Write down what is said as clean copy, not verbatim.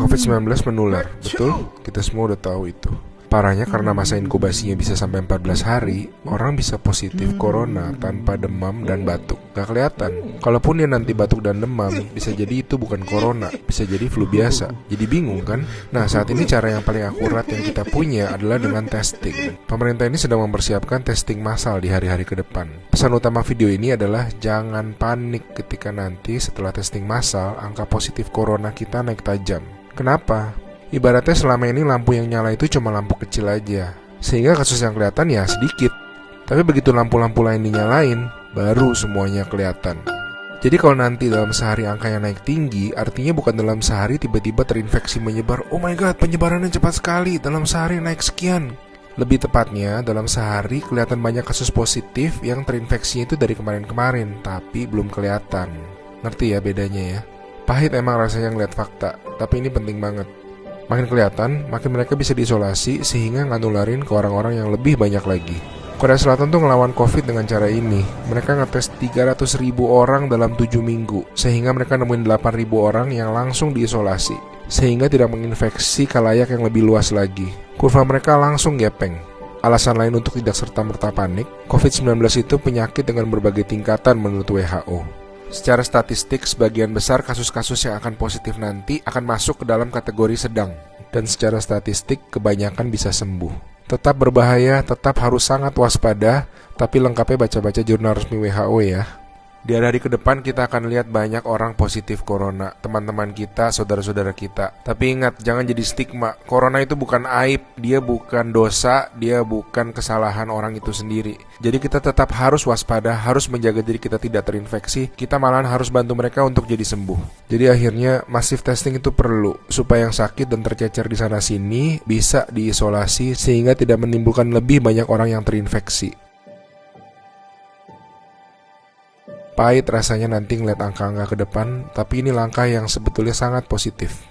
COVID-19 menular, betul? Kita semua udah tahu itu. Parahnya karena masa inkubasinya bisa sampai 14 hari, orang bisa positif corona tanpa demam dan batuk. Gak kelihatan. Kalaupun dia nanti batuk dan demam, bisa jadi itu bukan corona, bisa jadi flu biasa. Jadi bingung kan? Nah, saat ini cara yang paling akurat yang kita punya adalah dengan testing. Pemerintah ini sedang mempersiapkan testing massal di hari-hari ke depan. Pesan utama video ini adalah jangan panik ketika nanti setelah testing massal, angka positif corona kita naik tajam. Kenapa? Ibaratnya selama ini lampu yang nyala itu cuma lampu kecil aja, sehingga kasus yang kelihatan ya sedikit. Tapi begitu lampu-lampu lain dinyalain, baru semuanya kelihatan. Jadi kalau nanti dalam sehari angkanya naik tinggi, artinya bukan dalam sehari tiba-tiba terinfeksi menyebar. Oh my god, penyebarannya cepat sekali, dalam sehari naik sekian. Lebih tepatnya, dalam sehari kelihatan banyak kasus positif yang terinfeksinya itu dari kemarin-kemarin, tapi belum kelihatan. Ngerti ya bedanya ya? Pahit emang rasanya ngeliat fakta, tapi ini penting banget. Makin kelihatan, makin mereka bisa diisolasi sehingga nggak nularin ke orang-orang yang lebih banyak lagi. Korea Selatan tuh ngelawan COVID dengan cara ini. Mereka ngetes 300.000 orang dalam 7 minggu, sehingga mereka nemuin 8.000 orang yang langsung diisolasi, sehingga tidak menginfeksi khalayak yang lebih luas lagi. Kurva mereka langsung gepeng. Alasan lain untuk tidak serta-merta panik, COVID-19 itu penyakit dengan berbagai tingkatan menurut WHO. Secara statistik, sebagian besar kasus-kasus yang akan positif nanti akan masuk ke dalam kategori sedang. Dan secara statistik, kebanyakan bisa sembuh. Tetap berbahaya, tetap harus sangat waspada, tapi lengkapnya baca-baca jurnal resmi WHO ya. Di hari-hari ke depan kita akan lihat banyak orang positif corona, teman-teman kita, saudara-saudara kita. Tapi ingat, jangan jadi stigma. Corona itu bukan aib, dia bukan dosa, dia bukan kesalahan orang itu sendiri. Jadi kita tetap harus waspada, harus menjaga diri kita tidak terinfeksi. Kita malahan harus bantu mereka untuk jadi sembuh. Jadi akhirnya masif testing itu perlu, supaya yang sakit dan tercecer di sana-sini bisa diisolasi sehingga tidak menimbulkan lebih banyak orang yang terinfeksi. Pahit rasanya nanti ngeliat angka-angka ke depan, tapi ini langkah yang sebetulnya sangat positif.